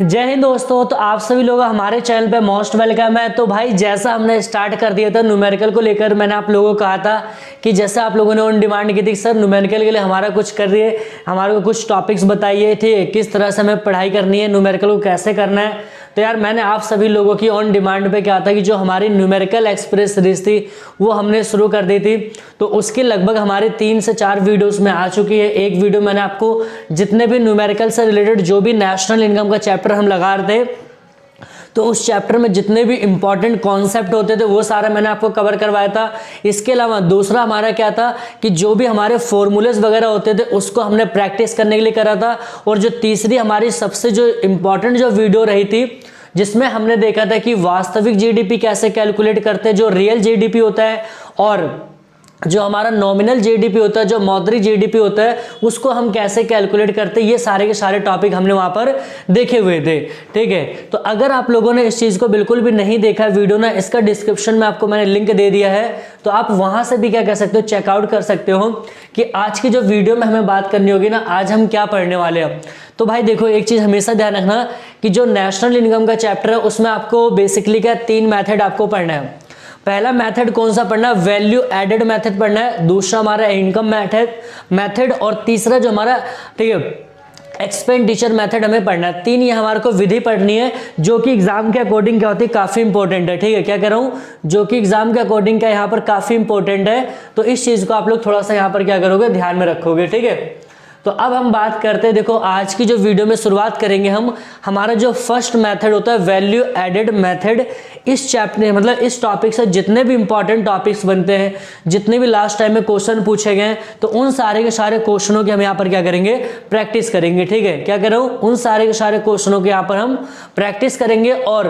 जय हिंद दोस्तों। तो आप सभी लोग हमारे चैनल पे मोस्ट वेलकम है। तो भाई जैसा हमने स्टार्ट कर दिया था न्यूमेरिकल को लेकर, मैंने आप लोगों को कहा था कि जैसे आप लोगों ने ऑन डिमांड की थी सर न्यूमेरिकल के लिए हमारा कुछ कर रही है, हमारे को कुछ टॉपिक्स बताइए, ठीक है, किस तरह से हमें पढ़ाई करनी है, न्यूमेरिकल को कैसे करना है। तो यार मैंने आप सभी लोगों की ऑन डिमांड पे क्या था कि जो हमारी न्यूमेरिकल एक्सप्रेस सीरीज थी वो हमने शुरू कर दी थी। तो उसकी लगभग हमारे 3 से 4 वीडियोस में आ चुकी है। एक वीडियो मैंने आपको जितने भी न्यूमेरिकल से रिलेटेड जो भी नेशनल इनकम का चैप्टर हम लगा रहे थे, तो उस चैप्टर में जितने भी इंपॉर्टेंट कॉन्सेप्ट होते थे वो सारा मैंने आपको कवर करवाया था। इसके अलावा दूसरा हमारा क्या था कि जो भी हमारे फॉर्मूलेस वगैरह होते थे उसको हमने प्रैक्टिस करने के लिए करा था। और जो तीसरी हमारी सबसे जो इंपॉर्टेंट जो वीडियो रही थी जिसमें हमने देखा था कि वास्तविक जीडीपी कैसे कैलकुलेट करते हैं, जो रियल जीडीपी होता है, और जो हमारा नॉमिनल जीडीपी होता है, जो मौद्रिक जीडीपी होता है, उसको हम कैसे कैलकुलेट करते हैं, ये सारे के सारे टॉपिक हमने वहां पर देखे हुए थे। ठीक है, तो अगर आप लोगों ने इस चीज को बिल्कुल भी नहीं देखा वीडियो ना, इसका डिस्क्रिप्शन में आपको मैंने लिंक दे दिया है, तो आप वहां से भी क्या कर सकते हो, चेकआउट कर सकते हो कि आज की जो वीडियो में हमें बात करनी होगी ना, आज हम क्या पढ़ने वाले हैं। तो भाई देखो, एक चीज हमेशा ध्यान रखना कि जो नेशनल इनकम का चैप्टर है उसमें आपको बेसिकली क्या 3 मेथड आपको पढ़ना है। पहला मेथड कौन सा पढ़ना है, वैल्यू एडेड मेथड पढ़ना है। दूसरा हमारा इनकम मेथड और तीसरा जो हमारा, ठीक है, एक्सपेंडिचर मेथड हमें पढ़ना है। 3 ये हमारे को विधि पढ़नी है जो कि एग्जाम के अकॉर्डिंग क्या होती है, काफी इंपॉर्टेंट है। ठीक है, क्या कह रहा हूं, जो कि एग्जाम के अकॉर्डिंग क्या यहाँ पर काफी इंपॉर्टेंट है। तो इस चीज को आप लोग थोड़ा सा यहाँ पर क्या करोगे, ध्यान में रखोगे। ठीक है, तो अब हम बात करते हैं, देखो आज की जो वीडियो में शुरुआत करेंगे हम, हमारा जो फर्स्ट मेथड होता है वैल्यू एडेड मेथड। इस चैप्टर मतलब इस टॉपिक से जितने भी इंपॉर्टेंट टॉपिक्स बनते हैं, जितने भी लास्ट टाइम में क्वेश्चन पूछे गए, तो उन सारे के सारे क्वेश्चनों की हम यहाँ पर क्या करेंगे, प्रैक्टिस करेंगे। ठीक है, क्या कर रहा हूं, उन सारे के सारे क्वेश्चनों के यहाँ पर हम प्रैक्टिस करेंगे और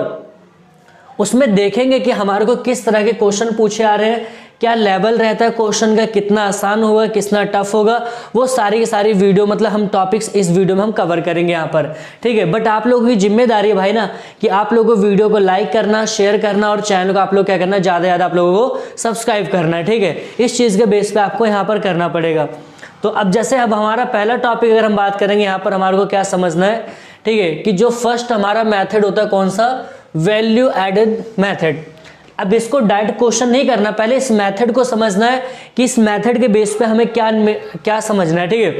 उसमें देखेंगे कि हमारे को किस तरह के क्वेश्चन पूछे आ रहे हैं, क्या लेवल रहता है क्वेश्चन का, कितना आसान होगा, कितना टफ होगा, वो सारी की सारी वीडियो मतलब हम टॉपिक्स इस वीडियो में हम कवर करेंगे यहाँ पर। ठीक है, बट आप लोगों की जिम्मेदारी है भाई ना कि आप लोगों को वीडियो को लाइक करना, शेयर करना और चैनल को आप लोग क्या करना, ज्यादा से ज्यादा आप लोगों को सब्सक्राइब करना है। ठीक है, इस चीज के बेस पे आपको यहाँ पर करना पड़ेगा। तो अब जैसे अब हमारा पहला टॉपिक अगर हम बात करेंगे, यहाँ पर हमारे को क्या समझना है, ठीक है, कि जो फर्स्ट हमारा मैथड होता है कौन सा, वैल्यू एडेड मेथड। अब इसको डायरेक्ट क्वेश्चन नहीं करना, पहले इस मेथड को समझना है कि इस मेथड के बेस पे हमें क्या समझना है। ठीक है,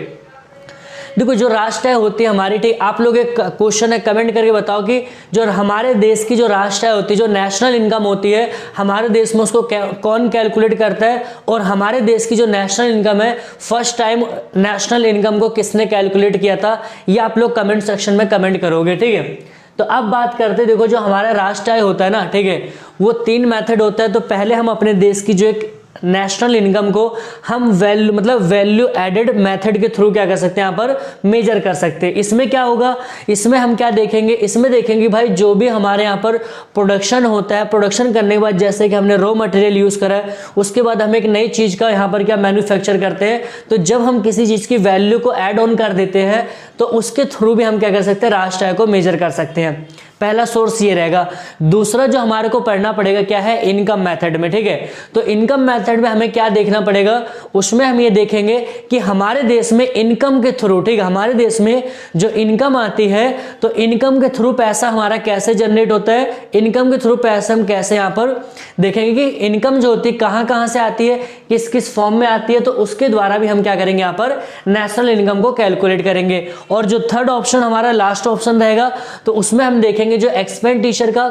देखो जो राष्ट्र आय होती है हमारी, ठीक, आप लोग एक क्वेश्चन है, कमेंट करके बताओ कि जो हमारे देश की जो राष्ट्र आय होती है, जो नेशनल इनकम होती है हमारे देश में, उसको कौन कैलकुलेट करता है, और हमारे देश की जो नेशनल इनकम है, फर्स्ट टाइम नेशनल इनकम को किसने कैलकुलेट किया था, ये आप लोग कमेंट सेक्शन में कमेंट करोगे। ठीक है, तो अब बात करते हैं, देखो जो हमारा राष्ट्र आय होता है ना, ठीक है, वो 3 मेथड होता है। तो पहले हम अपने देश की जो एक नेशनल इनकम को हम वैल्यू एडेड मेथड के थ्रू क्या कर सकते हैं, यहाँ पर मेजर कर सकते हैं। इसमें क्या होगा, इसमें हम क्या देखेंगे, इसमें देखेंगे भाई जो भी हमारे यहाँ पर प्रोडक्शन होता है, प्रोडक्शन करने के बाद जैसे कि हमने रॉ मटेरियल यूज करा है, उसके बाद हम एक नई चीज का यहाँ पर क्या मैन्युफैक्चर करते हैं। तो जब हम किसी चीज की वैल्यू को ऐड ऑन कर देते हैं तो उसके थ्रू भी हम क्या कर सकते हैं, राष्ट्र आय को मेजर कर सकते हैं। पहला सोर्स ये रहेगा। दूसरा जो हमारे को पढ़ना पड़ेगा क्या है, इनकम मेथड में। ठीक है, तो इनकम मेथड में हमें क्या देखना पड़ेगा, उसमें हम ये देखेंगे कि हमारे देश में इनकम के थ्रू, ठीक है, हमारे देश में जो इनकम आती है, तो इनकम के थ्रू पैसा हमारा कैसे जनरेट होता है, इनकम के थ्रू पैसा हम कैसे यहाँ पर देखेंगे कि इनकम जो होती है कहाँ से आती है, किस किस फॉर्म में आती है, तो उसके द्वारा भी हम क्या करेंगे, यहाँ पर नेशनल इनकम को कैलकुलेट करेंगे। और जो थर्ड ऑप्शन हमारा लास्ट ऑप्शन रहेगा, तो उसमें हम देखेंगे जो एक्सपेंडिचर का,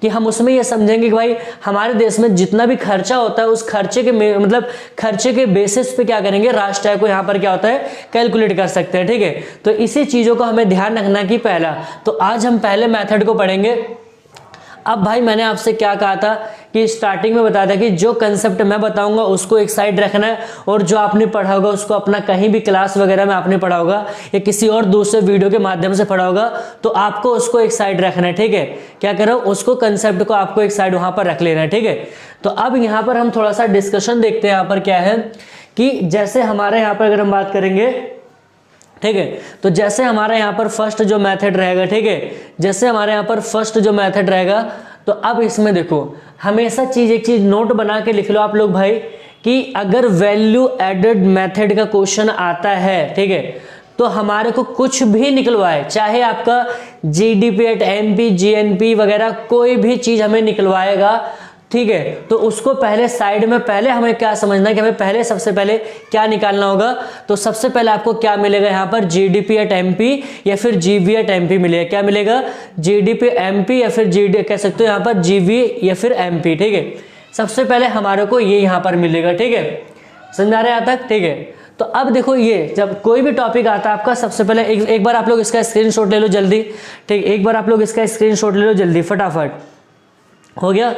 कि हम उसमें ये समझेंगे कि भाई हमारे देश में जितना भी खर्चा होता है उस खर्चे के मतलब खर्चे के बेसिस पे क्या करेंगे, राष्ट्र आय को यहाँ पर क्या होता है, कैलकुलेट कर सकते हैं। ठीक है, तो इसी चीजों को हमें ध्यान रखना कि पहला, तो आज हम पहले मेथड को पढ़ेंगे। अब भाई मैंने आपसे क्या कहा था कि स्टार्टिंग में बताया था कि जो कंसेप्ट मैं बताऊंगा उसको एक साइड रखना है, और जो आपने पढ़ा होगा उसको अपना कहीं भी क्लास वगैरह में आपने पढ़ा होगा या किसी और दूसरे वीडियो के माध्यम से पढ़ा होगा, तो आपको उसको एक साइड रखना है। ठीक है, क्या करो, उसको कंसेप्ट को आपको एक साइड वहां पर रख लेना है। ठीक है, तो अब यहाँ पर हम थोड़ा सा डिस्कशन देखते हैं। यहाँ पर क्या है कि जैसे हमारे यहाँ पर अगर हम बात करेंगे, ठीक है, तो जैसे हमारे यहाँ पर फर्स्ट जो मेथड रहेगा, ठीक है, जैसे हमारे यहाँ पर फर्स्ट जो मेथड रहेगा, तो अब इसमें देखो हमेशा एक चीज नोट बना के लिख लो आप लोग भाई, कि अगर वैल्यू एडेड मेथड का क्वेश्चन आता है, ठीक है, तो हमारे को कुछ भी निकलवाए, चाहे आपका जीडीपी एट एमपी, जीएनपी वगैरह कोई भी चीज हमें निकलवाएगा, ठीक है, तो उसको पहले साइड में पहले हमें क्या समझना है कि हमें पहले सबसे पहले क्या निकालना होगा। तो सबसे पहले आपको क्या मिलेगा यहाँ पर, जीडीपी एट एमपी या फिर जीवी एट एमपी मिलेगा। क्या मिलेगा, जीडीपी एमपी या फिर जीडी कह सकते हो यहाँ पर जीवी या फिर एमपी, ठीक है। सबसे पहले हमारे को ये यहाँ पर मिलेगा, ठीक है, समझ आ रहा है यहाँ तक, ठीक है। तो अब देखो ये जब कोई भी टॉपिक आता है आपका, सबसे पहले एक बार आप लोग इसका स्क्रीनशॉट ले लो जल्दी, ठीक, एक बार आप लोग इसका स्क्रीनशॉट ले लो जल्दी फटाफट, हो गया,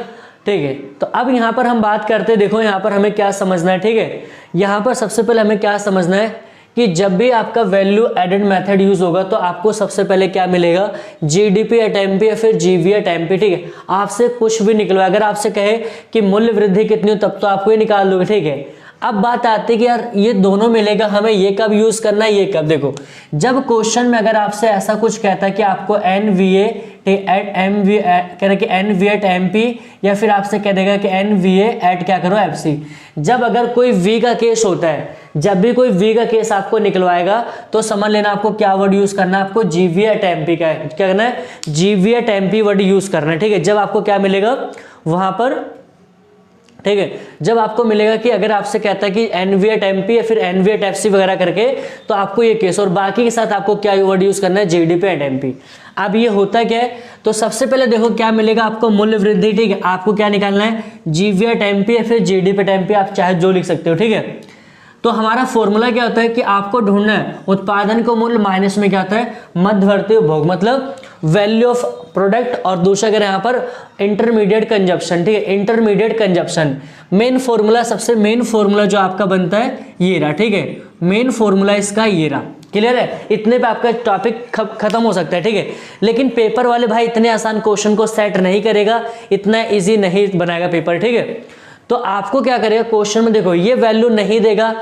ठीक है। तो अब यहाँ पर हम बात करते हैं, देखो यहाँ पर हमें क्या समझना है, ठीक है। यहाँ पर सबसे पहले हमें क्या समझना है कि जब भी आपका वैल्यू एडेड मेथड यूज होगा तो आपको सबसे पहले क्या मिलेगा, जीडीपी एट एमपी या फिर जीवी एट एमपी, ठीक है। आपसे कुछ भी निकलवाए, अगर आपसे कहे कि मूल्य वृद्धि कितनी हो तब तो आपको ये निकाल दोगे, ठीक है। अब बात आती है कि यार ये दोनों मिलेगा, हमें ये कब यूज करना है, ये कब, देखो जब क्वेश्चन में अगर आपसे ऐसा कुछ कहता है कि आपको एनवीए एट एमवी कह रहा है कि एनवीए एट एमपी या फिर आपसे कह देगा कि एनवीए एट क्या करो एफसी, जब अगर कोई वी का केस होता है, जब भी कोई वी का केस आपको निकलवाएगा तो समझ लेना आपको क्या वर्ड यूज करना है, आपको जीवी एट एमपी का क्या करना है, जीवी एट एमपी वर्ड यूज करना है, ठीक है। जब आपको क्या मिलेगा वहां पर, ठीक है, जब आपको मिलेगा कि अगर आपसे कहता है कि एनवी एट एमपी या फिर एनवी एट एफसी वगैरह करके, तो आपको ये केस, और बाकी के साथ आपको क्या वर्ड यूज करना है, जीडीपी एट एमपी। अब ये होता क्या है, तो सबसे पहले देखो क्या मिलेगा आपको, मूल्य वृद्धि, ठीक है। आपको क्या निकालना है, जीवी एट एमपी या फिर जीडीपी एट एमपी, आप चाहे जो लिख सकते हो, ठीक है। तो हमारा फॉर्मूला क्या होता है कि आपको ढूंढना है उत्पादन को मूल्य माइनस में क्या होता है, मध्यवर्ती उपभोग, मतलब वैल्यू ऑफ प्रोडक्ट, और दूसरा अगर यहाँ पर इंटरमीडिएट कंजप्शन, ठीक है, इंटरमीडिएट कंजप्शन। मेन फॉर्मूला, सबसे मेन फॉर्मूला जो आपका बनता है ये रहा, ठीक है, मेन फॉर्मूला इसका ये रहा, क्लियर है। इतने पे आपका टॉपिक खत्म हो सकता है, ठीक है। लेकिन पेपर वाले भाई इतने आसान क्वेश्चन को सेट नहीं करेगा, इतना इजी नहीं बनाएगा पेपर, ठीक है। तो आपको क्या करेगा, क्वेश्चन में देखो ये वैल्यू नहीं देगा,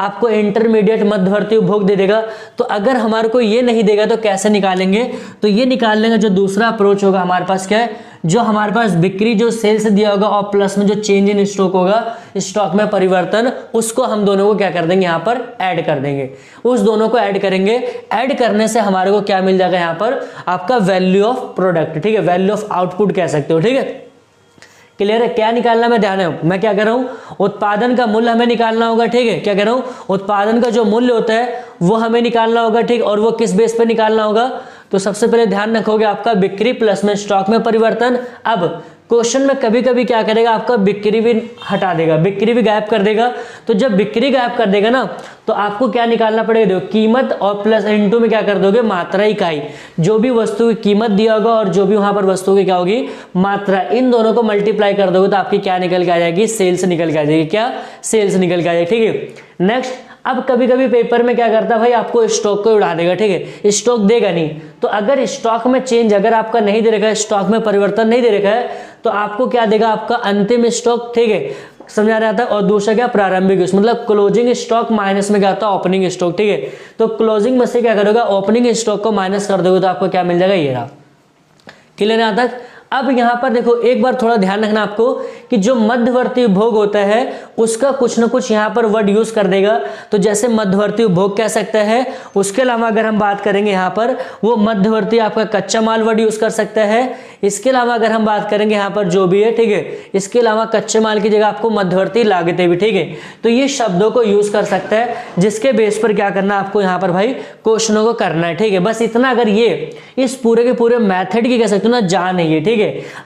आपको इंटरमीडिएट मध्यवर्ती उपभोग दे देगा। तो अगर हमारे को ये नहीं देगा तो कैसे निकालेंगे, तो ये निकालने का जो दूसरा अप्रोच होगा हमारे पास क्या है, जो हमारे पास बिक्री जो सेल्स दिया होगा और प्लस में जो चेंज इन स्टॉक होगा, स्टॉक में परिवर्तन, उसको हम दोनों को क्या कर देंगे, यहाँ पर ऐड कर देंगे, उस दोनों को ऐड करेंगे। ऐड करने से हमारे को क्या मिल जाएगा, यहाँ पर आपका वैल्यू ऑफ प्रोडक्ट, ठीक है, वैल्यू ऑफ आउटपुट कह सकते हो, ठीक है। क्लियर है, क्या निकालना मैं ध्यान है, मैं क्या कर रहा हूं, उत्पादन का मूल्य हमें निकालना होगा, ठीक है। क्या कर रहा हूं, उत्पादन का जो मूल्य होता है वो हमें निकालना होगा, ठीक, और वो किस बेस पे निकालना होगा, तो सबसे पहले ध्यान रखोगे आपका बिक्री प्लस में स्टॉक में परिवर्तन। अब क्वेश्चन में कभी कभी क्या करेगा, आपका बिक्री भी हटा देगा, बिक्री भी गायब कर देगा। तो जब बिक्री गायब कर देगा ना, तो आपको क्या निकालना पड़ेगा, देखो कीमत और प्लस इनटू में क्या कर दोगे, मात्रा इकाई, जो भी वस्तु की कीमत दिया होगा और जो भी वहां पर वस्तु की क्या होगी, मात्रा, इन दोनों को मल्टीप्लाई कर दोगे तो आपकी क्या निकल के आ जाएगी, सेल्स निकल के आ जाएगी, क्या सेल्स निकल के आ जाएगी, ठीक है। नेक्स्ट, अब कभी कभी पेपर में क्या करता है भाई, आपको स्टॉक को उड़ा देगा, ठीक है, स्टॉक देगा नहीं। तो अगर स्टॉक में चेंज अगर आपका नहीं दे रखा है, स्टॉक में परिवर्तन नहीं दे रखा है, तो आपको क्या देगा, आपका अंतिम स्टॉक, ठीक है, समझा रहा था। और दूसरा क्या, प्रारंभिक, मतलब क्लोजिंग स्टॉक माइनस में क्या आता है, ओपनिंग स्टॉक, ठीक है। तो क्लोजिंग में से क्या करोगे, ओपनिंग स्टॉक को माइनस कर दोगे तो आपको क्या मिल जाएगा, ये रहा, क्लियर है यहाँ तक। अब यहां पर देखो एक बार थोड़ा ध्यान रखना आपको कि जो मध्यवर्ती उपभोग होता है उसका कुछ ना कुछ यहां पर वर्ड यूज कर देगा। तो जैसे मध्यवर्ती उपभोग कह सकता है, उसके अलावा अगर हम बात करेंगे यहां पर वो मध्यवर्ती आपका कच्चा माल वर्ड यूज कर सकता है। इसके अलावा अगर हम बात करेंगे यहां पर जो भी है, ठीक है, इसके अलावा कच्चे माल की जगह आपको मध्यवर्ती लागतें भी, ठीक है। तो ये शब्दों को यूज कर सकता है जिसके बेस पर क्या करना आपको यहां पर भाई क्वेश्चनों को करना है, ठीक है। बस इतना, अगर ये इस पूरे के पूरे मेथड की कह सकते हो ना जान है ये, ठीक है।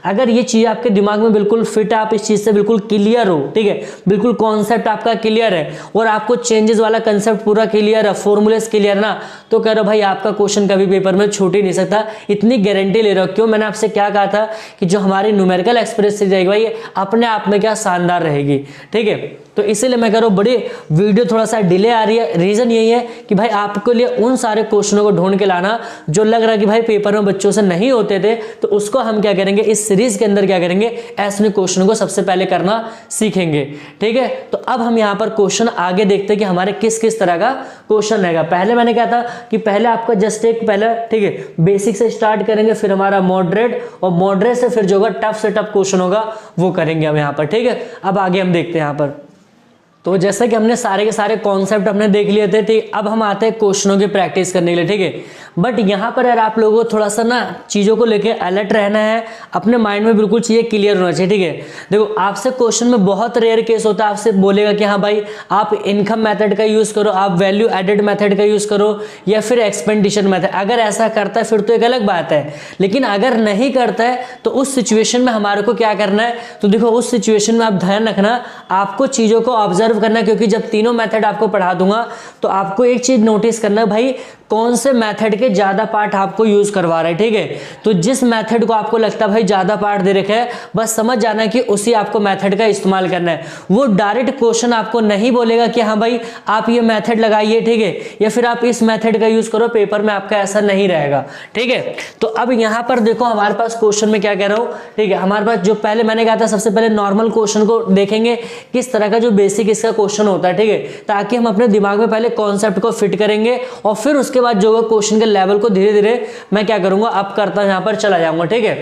अगर ये चीज आपके दिमाग में बिल्कुल फिट है, आप इस चीज से बिल्कुल क्लियर हो, ठीक है, बिल्कुल कॉन्सेप्ट आपका क्लियर है और आपको चेंजेस वाला कंसेप्ट पूरा क्लियर है, फॉर्मूलेस क्लियर ना, तो कह रहा भाई आपका क्वेश्चन कभी पेपर में छूट ही नहीं सकता, इतनी गारंटी ले रहा हूं। क्यों, मैंने आपसे क्या कहा था कि जो हमारी न्यूमेरिकल एक्सप्रेस सीरीज रहेगी भाई अपने आप में क्या शानदार रहेगी, ठीक है। तो इसीलिए मैं कह रहा हूं बड़ी वीडियो थोड़ा सा डिले आ रही है, रीजन यही है कि भाई आपके लिए उन सारे क्वेश्चनों को ढूंढ के लाना जो लग रहा है कि भाई पेपर में बच्चों से नहीं होते थे, तो उसको हम क्या करेंगे इस सीरीज के अंदर क्या करेंगे, ऐसे क्वेश्चनों को सबसे पहले करना सीखेंगे, ठीक है। तो अब हम यहाँ पर क्वेश्चन आगे देखते हैं कि हमारे किस किस तरह का क्वेश्चन रहेगा। पहले मैंने कहा था कि पहले आपका जस्ट एक पहले, ठीक है, बेसिक से स्टार्ट करेंगे, फिर हमारा मॉडरेट, और मॉडरेट से फिर जो होगा टफ से टफ क्वेश्चन होगा वो करेंगे हम यहाँ पर, ठीक है। अब आगे हम देखते हैं यहाँ पर, तो जैसा कि हमने सारे के सारे कॉन्सेप्ट हमने देख लिए थे, ठीक। अब हम आते हैं क्वेश्चनों की प्रैक्टिस करने के लिए, ठीक है। बट यहाँ पर यार आप लोगों को थोड़ा सा ना चीज़ों को लेके अलर्ट रहना है, अपने माइंड में बिल्कुल चीज़ें क्लियर होना चाहिए, ठीक है। देखो आपसे क्वेश्चन में बहुत रेयर केस होता है, आपसे बोलेगा कि हाँ भाई आप इनकम मेथड का यूज़ करो, आप वैल्यू एडेड मेथड का यूज़ करो, या फिर एक्सपेंडिचर मेथड। अगर ऐसा करता है फिर तो एक अलग बात है, लेकिन अगर नहीं करता है तो उस सिचुएशन में हमारे को क्या करना है, तो देखो उस सिचुएशन में आप ध्यान रखना, आपको चीज़ों को ऑब्जर्व करना है, क्योंकि जब तीनों मेथड आपको पढ़ा दूंगा तो आपको एक चीज़ नोटिस करना है भाई कौन से मेथड के ज़्यादा पार्ट आपको यूज़ करवा रहा है, ठीक है। तो जिस मेथड को आपको लगता है भाई ज़्यादा पार्ट दे रखा है, बस समझ जाना कि उसी आपको मेथड का इस्तेमाल करना है। वो डायरेक्ट क्वेश्चन आपको नहीं बोलेगा कि हाँ भाई आप ये मेथड लगाइए, ठीक है, या फिर आप इस मेथड का यूज़ करो, पेपर में आपका ऐसा नहीं रहेगा, ठीक है। तो अब यहाँ पर देखो हमारे पास क्वेश्चन में क्या कह रहा हूँ, ठीक है। हमारे पास जो पहले मैंने कहा था सबसे पहले नॉर्मल क्वेश्चन को देखेंगे, किस तरह का जो बेसिक इसका क्वेश्चन होता है, ठीक है, ताकि हम अपने दिमाग में पहले कॉन्सेप्ट को फिट करेंगे और फिर उसके बाद जो क्वेश्चन के लेवल को धीरे धीरे मैं क्या करूंगा अप करता यहां पर चला जाऊंगा, ठीक है।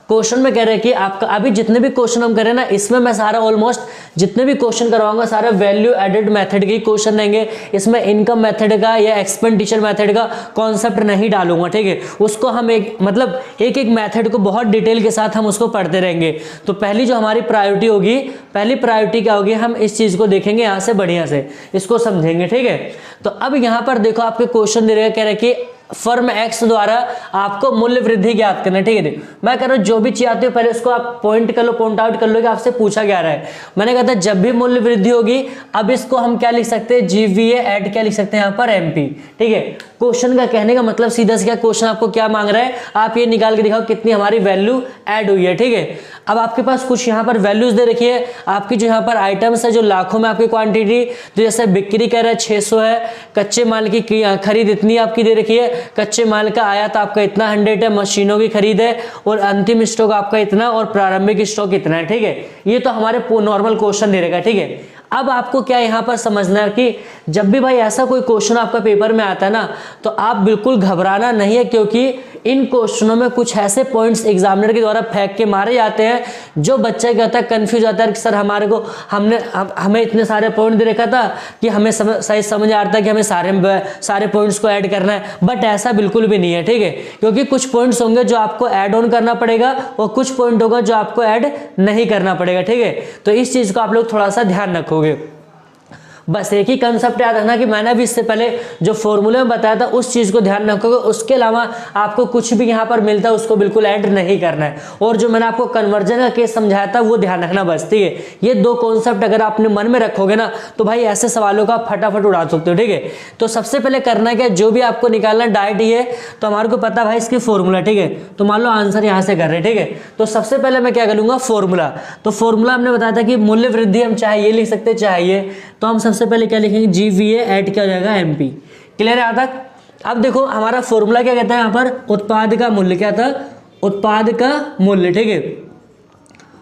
क्वेश्चन में कह रहे हैं कि आपका अभी जितने भी क्वेश्चन हम करें ना, इसमें मैं सारा ऑलमोस्ट जितने भी क्वेश्चन करवाऊंगा सारा वैल्यू एडेड मेथड के क्वेश्चन रहेंगे। इसमें इनकम मेथड का या एक्सपेंडिचर मेथड का कॉन्सेप्ट नहीं डालूंगा, ठीक है। उसको हम एक मतलब एक एक मेथड को बहुत डिटेल के साथ हम उसको पढ़ते रहेंगे। तो पहली जो हमारी प्रायोरिटी होगी, पहली प्रायोरिटी क्या होगी, हम इस चीज को देखेंगे यहाँ से बढ़िया से इसको समझेंगे, ठीक है। तो अब यहाँ पर देखो आपके क्वेश्चन दे रहे कह रहे कि फर्म एक्स द्वारा आपको मूल्य वृद्धि ज्ञात करना है, ठीक है। मैं कह रहा हूं जो भी चीज आती है पहले उसको आप पॉइंट कर लो, पॉइंट आउट कर लो कि आपसे पूछा क्या रहा है। मैंने कहा था जब भी मूल्य वृद्धि होगी, अब इसको हम क्या लिख सकते हैं, जीवीए ऐड क्या लिख सकते हैं यहाँ पर एमपी, ठीक है। क्वेश्चन का कहने का मतलब सीधा सीधा क्वेश्चन आपको क्या मांग रहा है, आप ये निकाल के दिखाओ कितनी हमारी वैल्यू ऐड हुई है, ठीक है। अब आपके पास कुछ यहाँ पर वैल्यूज दे रखी है, आपकी जो यहाँ पर आइटम्स है जो लाखों में आपकी क्वांटिटी, तो जैसे बिक्री कह रहा है 600 है, कच्चे माल की खरीद इतनी आपकी दे रखी है, कच्चे माल का आयात आपका इतना 100 है, मशीनों की खरीद है, और अंतिम स्टॉक आपका इतना, और प्रारंभिक स्टॉक इतना है, ठीक है। ये तो हमारे नॉर्मल क्वेश्चन दे रखा, ठीक है। अब आपको क्या यहाँ पर समझना है कि जब भी भाई ऐसा कोई क्वेश्चन आपका पेपर में आता है ना, तो आप बिल्कुल घबराना नहीं है, क्योंकि इन क्वेश्चनों में कुछ ऐसे पॉइंट्स एग्जामिनर के द्वारा फेंक के मारे जाते हैं जो बच्चा कहता है कंफ्यूज आता है कि सर हमारे को हमें इतने सारे पॉइंट दे रखा था कि हमें सही समझ आ रहा था कि हमें सारे पॉइंट्स को ऐड करना है, बट ऐसा बिल्कुल भी नहीं है, ठीक है। क्योंकि कुछ पॉइंट्स होंगे जो आपको ऐड ऑन करना पड़ेगा और कुछ पॉइंट होगा जो आपको ऐड नहीं करना पड़ेगा, ठीक है। तो इस चीज को आप लोग थोड़ा सा ध्यान रखोगे। बस एक ही कंसेप्ट याद रखना कि मैंने भी इससे पहले जो फॉर्मूले में बताया था उस चीज को ध्यान रखोगे, उसके अलावा आपको कुछ भी यहाँ पर मिलता है उसको बिल्कुल ऐड नहीं करना है। और जो मैंने आपको कन्वर्जन का केस समझाया था वो ध्यान रखना बस, ठीक है। ये दो कॉन्सेप्ट अगर आपने मन में रखोगे ना तो भाई ऐसे सवालों का फटाफट उड़ा सकते हो, ठीक है। तो सबसे पहले करना क्या, जो भी आपको निकालना डायरेक्ट ये, तो हमारे को पता भाई इसकी फॉर्मूला, ठीक है। तो मान लो आंसर यहाँ से कर रहे हैं, ठीक है। तो सबसे पहले मैं क्या करूंगा, फॉर्मूला। तो फॉर्मूला हमने बताया था कि मूल्य वृद्धि हम चाहे ये लिख सकते चाहे ये, तो हम सबसे पहले क्या लिखेंगे, जीवीए ऐड क्या हो जाएगा एमपी। क्लियर है यहाँ तक। अब देखो हमारा फॉर्मूला क्या कहता है, यहाँ पर उत्पाद का मूल्य क्या था, उत्पाद का मूल्य, ठीक है।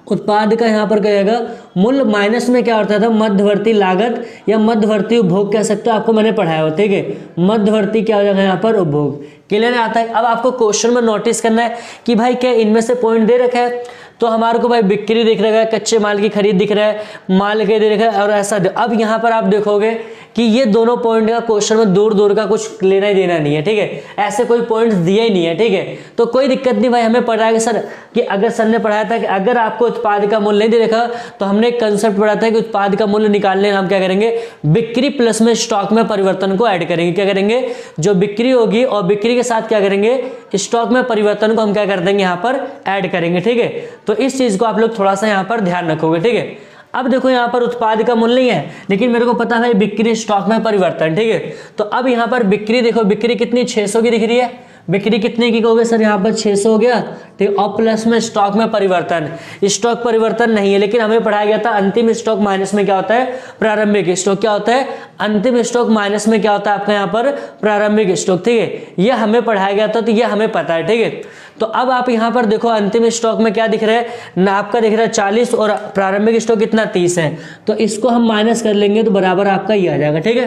उत्पाद का यहाँ पर क्या जाएगा मूल्य, माइनस में क्या होता था मध्यवर्ती लागत या मध्यवर्ती उपभोग कह सकते हो, आपको मैंने पढ़ाया हो, ठीक है। मध्यवर्ती क्या हो जाएगा यहाँ पर उपभोग। क्लियर आता है। अब आपको क्वेश्चन में नोटिस करना है कि भाई क्या इनमें से पॉइंट दे रखा है, तो हमारे को भाई बिक्री दिख रहा है, कच्चे माल की खरीद दिख रहा है, माल के दे रखा है और ऐसा। अब यहाँ पर आप देखोगे कि ये दोनों पॉइंट का क्वेश्चन में दूर दूर का कुछ लेना ही देना नहीं है, ठीक है। ऐसे कोई पॉइंट्स दिया ही नहीं है, ठीक है। तो कोई दिक्कत नहीं भाई, हमें पढ़ाया सर कि अगर सर ने पढ़ाया था कि अगर आपको उत्पाद का मूल्य नहीं दे रखा तो हमने एक कंसेप्ट पढ़ा था कि उत्पाद का मूल्य निकालने हम क्या करेंगे, बिक्री प्लस में स्टॉक में परिवर्तन को ऐड करेंगे। क्या करेंगे, जो बिक्री होगी और बिक्री के साथ क्या करेंगे, स्टॉक में परिवर्तन को हम क्या कर देंगे, यहाँ पर ऐड करेंगे, ठीक है। तो इस चीज को आप लोग थोड़ा सा यहाँ पर ध्यान रखोगे, ठीक है। अब देखो यहाँ पर उत्पाद का मूल्य नहीं है, लेकिन मेरे को पता है बिक्री स्टॉक में परिवर्तन, ठीक है। तो अब यहाँ पर बिक्री देखो, बिक्री कितनी 600 की दिख रही है, बिक्री कितने की कहोगे सर, यहाँ पर 600 हो गया, ठीक। और प्लस में स्टॉक में परिवर्तन, स्टॉक परिवर्तन नहीं है, लेकिन हमें पढ़ाया गया था अंतिम स्टॉक माइनस में क्या होता है, प्रारंभिक स्टॉक। क्या होता है, अंतिम स्टॉक माइनस में क्या होता है आपका यहाँ पर प्रारंभिक स्टॉक, ठीक है। ये हमें पढ़ाया गया था, तो ये हमें पता है, ठीक है। तो अब आप यहाँ पर देखो अंतिम स्टॉक में क्या दिख रहा है ना, आपका दिख रहा है 40 और प्रारंभिक स्टॉक कितना 30 है, तो इसको हम माइनस कर लेंगे तो बराबर आपका ये आ जाएगा, ठीक है।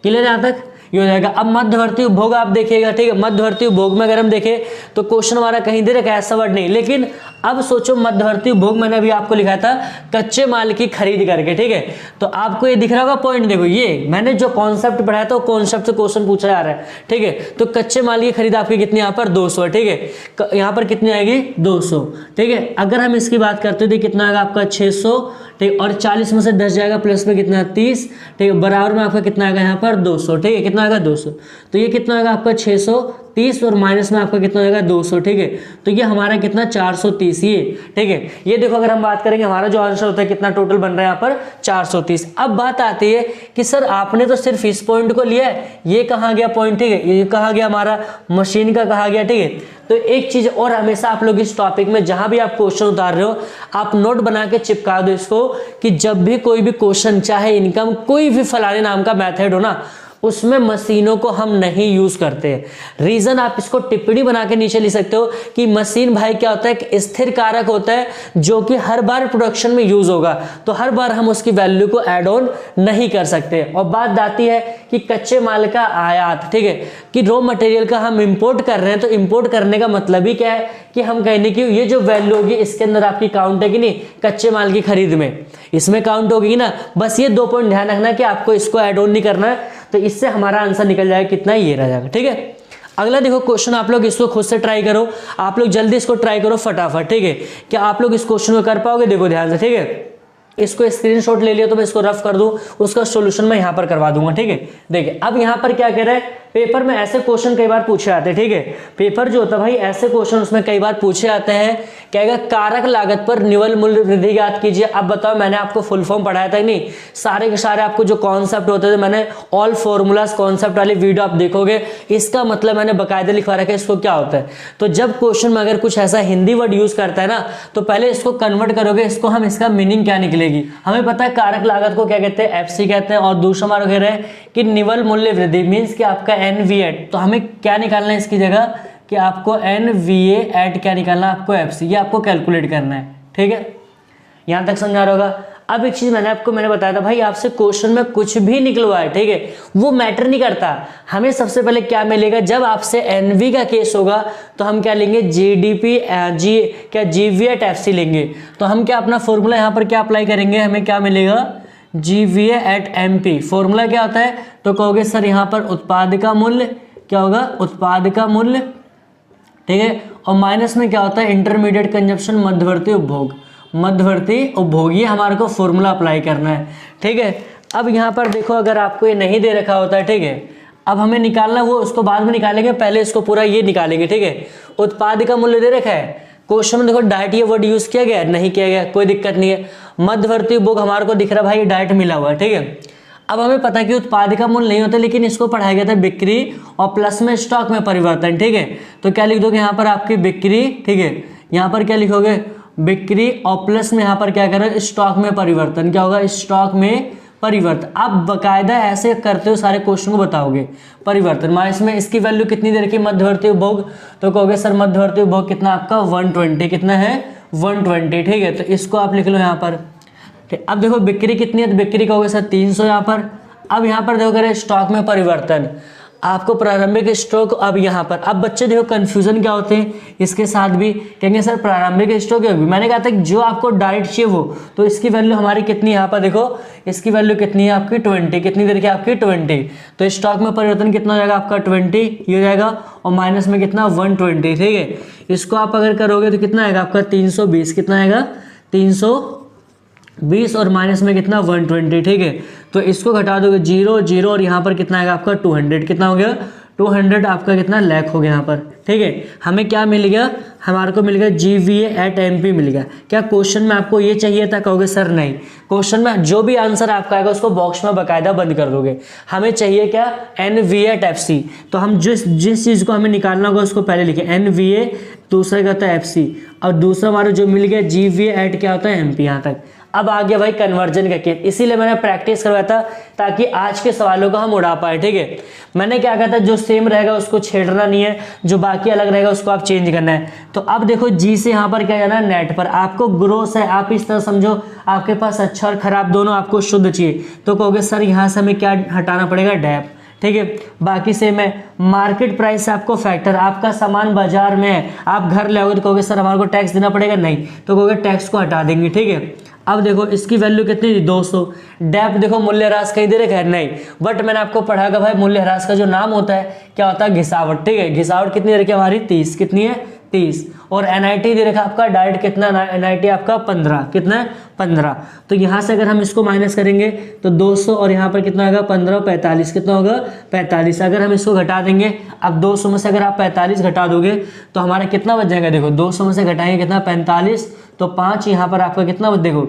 क्लियर है यहाँ तक। ये हो जाएगा। अब मध्यवर्ती उपभोग आप देखिएगा, ठीक है, मध्यवर्ती उपभोग में अगर हम देखें तो क्वेश्चन हमारा कहीं दे रखा है ऐसा वर्ड नहीं, लेकिन अब सोचो मध्यवर्ती उपभोग मैंने अभी आपको लिखा था कच्चे माल की खरीद करके, ठीक है, तो आपको ये दिख रहा होगा पॉइंट, देखो ये मैंने जो कॉन्सेप्ट पढ़ाया था वो कॉन्सेप्ट से क्वेश्चन पूछा जा रहा है, ठीक है। तो कच्चे माल की खरीद आपकी कितनी यहाँ पर 200 है, ठीक है, यहाँ पर कितनी आएगी 200, ठीक है। अगर हम इसकी बात करते तो कितना आएगा आपका 600, ठीक, और 40 में से 10 जाएगा, प्लस में कितना 30, ठीक है, बराबर में आपका कितना आएगा यहाँ पर 200, ठीक है, कितना आएगा 200, तो ये कितना आएगा आपका 630 और माइनस में आपका कितना आएगा 200, ठीक है, तो ये हमारा कितना 430 ये, ठीक है। ये देखो अगर हम बात करेंगे हमारा जो आंसर होता है कितना टोटल बन रहा है यहाँ पर 430। अब बात आती है कि सर आपने तो सिर्फ इस पॉइंट को लिया है, ये कहाँ गया पॉइंट, ठीक है, ये कहाँ गया हमारा मशीन का कहाँ गया, ठीक है। तो एक चीज और हमेशा आप लोग इस टॉपिक में जहां भी आप क्वेश्चन उतार रहे हो आप नोट बना के चिपका दो इसको, कि जब भी कोई भी क्वेश्चन चाहे इनकम कोई भी फलाने नाम का मेथड हो ना, उसमें मशीनों को हम नहीं यूज करते। रीजन आप इसको टिप्पणी बना के नीचे लिख सकते हो कि मशीन भाई क्या होता है, एक स्थिर कारक होता है जो कि हर बार प्रोडक्शन में यूज होगा, तो हर बार हम उसकी वैल्यू को ऐड ऑन नहीं कर सकते। और बात आती है कि कच्चे माल का आयात, ठीक है, कि रॉ मटेरियल का हम इंपोर्ट कर रहे हैं, तो इंपोर्ट करने का मतलब ही क्या है कि हम कहने की ये जो वैल्यू होगी इसके अंदर आपकी काउंट है कि नहीं, कच्चे माल की खरीद में इसमें काउंट होगी ना। बस ये 2 पॉइंट ध्यान रखना कि आपको इसको ऐड ऑन नहीं करना है, तो इससे हमारा आंसर निकल जाएगा कितना, ये रह जाएगा, ठीक है। अगला देखो क्वेश्चन, आप लोग इसको खुद से ट्राई करो, आप लोग जल्दी इसको ट्राई करो फटाफट, ठीक है। क्या आप लोग इस क्वेश्चन को कर पाओगे, देखो ध्यान से, ठीक है। इसको स्क्रीनशॉट ले लिया तो मैं इसको रफ कर दूं, उसका सॉल्यूशन मैं यहां पर करवा दूंगा, ठीक है। देखिए अब यहां पर क्या कह रहा है, पेपर में ऐसे क्वेश्चन कई बार पूछे आते हैं, ठीक है। पेपर जो होता है भाई ऐसे क्वेश्चन उसमें कई बार पूछे आते हैं, कहेगा कारक लागत पर निवल मूल्य वृद्धि ज्ञात कीजिए। अब बताओ मैंने आपको फुल फॉर्म पढ़ाया था कि नहीं, सारे के सारे आपको जो कॉन्सेप्ट होते थे मैंने ऑल फॉर्मूलाज कॉन्सेप्ट वाली वीडियो आप देखोगे, इसका मतलब मैंने बकायदा लिखवा रखा है इसको क्या होता है। तो जब क्वेश्चन में अगर कुछ ऐसा हिंदी वर्ड यूज करता है ना, तो पहले इसको कन्वर्ट करोगे, इसको हम इसका मीनिंग क्या निकलेगी। हमें पता है कारक लागत को क्या कहते हैं, एफसी कहते हैं, और दूसरा हमारा कह रहे हैं कि निवल मूल्य वृद्धि मीन्स कि आपका एनवीएट, तो हमें क्या निकालना है इसकी जगह कि आपको एनवीए एट क्या निकालना है, आपको एफसी, ये आपको कैलकुलेट करना है, ठीक है। यहां तक समझा रहा होगा। अब एक चीज मैंने बताया था भाई, आपसे क्वेश्चन में कुछ भी निकलवाए, ठीक है, वो मैटर नहीं करता। हमें सबसे पहले क्या मिलेगा, जब आपसे एनवी का केस होगा तो हम क्या लेंगे, जीडीपी जीवी एट एफसी लेंगे। तो हम क्या अपना फॉर्मूला यहाँ पर क्या अप्लाई करेंगे, हमें क्या मिलेगा, जीवीए एट एमपी। फॉर्मूला क्या होता है, तो कहोगे सर यहाँ पर उत्पाद का मूल्य क्या होगा, उत्पाद का मूल्य, ठीक है, और माइनस में क्या होता है, इंटरमीडिएट कंजप्शन, मध्यवर्ती उपभोग, मध्यवर्ती उपभोग, ये हमारे को फॉर्मूला अप्लाई करना है, ठीक है। अब यहाँ पर देखो अगर आपको ये नहीं दे रखा होता है, ठीक है, अब हमें निकालना वो उसको बाद में निकालेंगे, पहले इसको पूरा ये निकालेंगे, ठीक है। उत्पाद का मूल्य दे रखा है क्वेश्चन में, देखो डाइट ये वर्ड यूज किया गया नहीं किया गया, कोई दिक्कत नहीं है। मध्यवर्ती उपभोग हमारे को दिख रहा भाई डाइट मिला हुआ है, ठीक है। अब हमें पता है कि उत्पाद का मूल्य नहीं होता, लेकिन इसको पढ़ाया गया था बिक्री और प्लस में स्टॉक में परिवर्तन, ठीक है। तो क्या लिख दोगे यहाँ पर आपकी बिक्री, ठीक है, यहाँ पर क्या लिखोगे, बिक्री और प्लस में यहाँ पर क्या करें, स्टॉक में परिवर्तन, क्या होगा, स्टॉक में परिवर्तन। आप बकायदा ऐसे करते हो सारे क्वेश्चन को बताओगे, परिवर्तन माइनस में इसकी वैल्यू कितनी दे रखी है, मध्यवर्ती उपभोग, तो कहोगे सर मध्यवर्ती उपभोग कितना आपका 120, कितना है 120, ठीक है। तो इसको आप लिख लो यहाँ पर, ठीक। अब देखो बिक्री कितनी है, तो बिक्री कहोगे सर 300 यहाँ पर। अब यहाँ पर देखो स्टॉक में परिवर्तन, आपको प्रारंभिक स्टॉक, अब यहाँ पर अब बच्चे देखो कंफ्यूजन क्या होते हैं इसके साथ भी, कहेंगे सर प्रारंभिक स्टॉक होगी, मैंने कहा था कि जो आपको डाइट चाहिए वो, तो इसकी वैल्यू हमारी कितनी, यहाँ पर देखो इसकी वैल्यू कितनी है आपकी 20, कितनी देर की आपकी 20, तो स्टॉक में परिवर्तन कितना हो जाएगा आपका 20, ये हो जाएगा, और माइनस में कितना 120, ठीक है। इसको आप अगर करोगे तो कितना आएगा आपका 320, कितना आएगा 320 और माइनस में कितना 120, ठीक है। तो इसको घटा दोगे 0 0 और यहाँ पर कितना आएगा आपका 200, कितना हो गया 200, आपका कितना लाख हो गया यहाँ पर, ठीक है। हमें क्या मिल गया, हमारे को मिल गया जीवीए एट एमपी मिल गया। क्या क्वेश्चन में आपको ये चाहिए था, कहोगे सर नहीं, क्वेश्चन में जो भी आंसर आपका आएगा उसको बॉक्स में बकायदा बंद कर दोगे। हमें चाहिए क्या, एनवीए एट एफसी, तो हम जिस चीज़ को हमें निकालना होगा उसको पहले लिखे एनवीए, दूसरा क्या होता है एफसी, और दूसरा हमारा जो मिल गया जीवीए एट क्या होता है एमपी। यहाँ तक अब आ गया भाई कन्वर्जन का केस, इसीलिए मैंने प्रैक्टिस करवाया था ताकि आज के सवालों को हम उड़ा पाए, ठीक है। मैंने क्या कहा था, जो सेम रहेगा उसको छेड़ना नहीं है, जो बाकी अलग रहेगा उसको आप चेंज करना है। तो अब देखो जी से यहाँ पर क्या जाना है, नेट पर, आपको ग्रोस है, आप इस तरह समझो आपके पास अच्छा और खराब दोनों आपको शुद्ध चाहिए, तो कहोगे सर यहाँ से हमें क्या हटाना पड़ेगा, डैप, ठीक है, बाकी सेम है। मार्केट प्राइस आपको फैक्टर, आपका सामान बाजार में है, आप घर ले आओगे तो कहोगे सर हमारे को टैक्स देना पड़ेगा, नहीं तो कहोगे टैक्स को हटा देंगे। ठीक है, अब देखो इसकी वैल्यू कितनी थी 200। डेप्थ देखो मूल्यह्रास कहीं दे रखा है नहीं, बट मैंने आपको पढ़ा कि भाई मूल्यह्रास का जो नाम होता है क्या होता है, घिसावट। ठीक है, घिसावट कितनी दे रखी है हमारी 30, कितनी है 30। और एनआईटी दे रखा आपका डायरेक्ट कितना, एनआईटी आपका 15, कितना है 15। तो यहाँ से अगर हम इसको माइनस करेंगे तो 200 और यहाँ पर कितना होगा 15 और 45, कितना होगा 45। अगर हम इसको घटा देंगे, अब 200 में से अगर आप 45 घटा दोगे तो हमारा कितना बच जाएगा, देखो 200 में से घटाएंगे कितना 45, तो 5 यहाँ पर आपका कितना देखो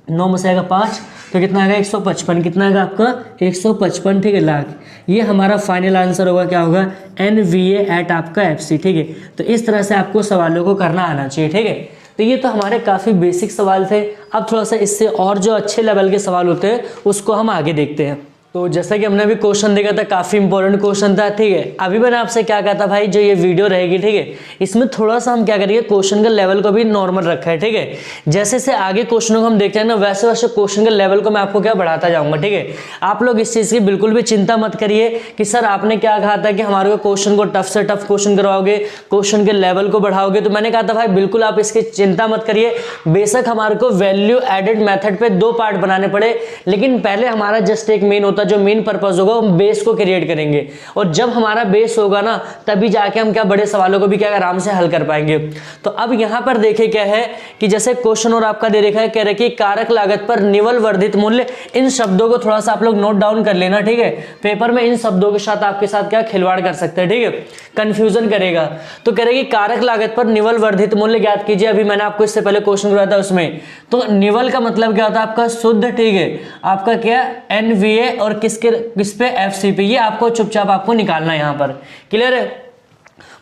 9 में से आएगा 5 तो कितना आएगा 155, कितना आएगा आपका 155। ठीक है, लाख। ये हमारा फाइनल आंसर होगा, क्या होगा NVA एट आपका FC। ठीक है, तो इस तरह से आपको सवालों को करना आना चाहिए। ठीक है, तो ये तो हमारे काफ़ी बेसिक सवाल थे। अब थोड़ा सा इससे और जो अच्छे लेवल के सवाल होते हैं उसको हम आगे देखते हैं। तो जैसा कि हमने अभी क्वेश्चन देखा था, काफ़ी इंपॉर्टेंट क्वेश्चन था। ठीक है, अभी मैंने आपसे क्या कहा था भाई, जो ये वीडियो रहेगी, ठीक है, इसमें थोड़ा सा हम क्या करेंगे, क्वेश्चन का लेवल को भी नॉर्मल रखा है। ठीक है, जैसे से आगे क्वेश्चनों को हम देखते हैं ना, वैसे वैसे क्वेश्चन के लेवल को मैं आपको क्या बढ़ाता जाऊंगा। ठीक है, आप लोग इस चीज़ की बिल्कुल भी चिंता मत करिए कि सर आपने क्या कहा था कि हमारे को क्वेश्चन को टफ से टफ क्वेश्चन करवाओगे, क्वेश्चन के लेवल को बढ़ाओगे। तो मैंने कहा था भाई बिल्कुल आप इसकी चिंता मत करिए। बेशक हमारे को वैल्यू एडेड मेथड पे 2 पार्ट बनाने पड़े, लेकिन पहले हमारा जस्ट एक मेन होता, जो मेन पर्पज होगा, हम बेस को क्रिएट करेंगे। और जब हमारा बेस होगा ना, तभी जाके हम क्या बड़े सवालों को भी क्या आराम से हल कर पाएंगे। तो अब यहां पर देखें क्या है कि जैसे क्वेश्चन और आपका दे रखा है, कह रहे कि कारक लागत पर निवल वर्धित मूल्य। इन शब्दों को थोड़ा सा आप लोग नोट डाउन कर लेना। ठीक है, पेपर में इन शब्दों के साथ आपके साथ क्या खिलवाड़ कर सकते हैं। ठीक है, कंफ्यूजन करेगा। तो कह रहे कि कारक लागत पर निवल वर्धित मूल्य ज्ञात कीजिए। अभी मैंने आपको इससे पहले क्वेश्चन करवाया था उसमें, तो निवल का मतलब क्या होता है आपका शुद्ध। ठीक है, आपका क्या NVA और किस पे FC पे, ये आपको चुपचाप आपको निकालना है यहाँ पर। क्लियर है?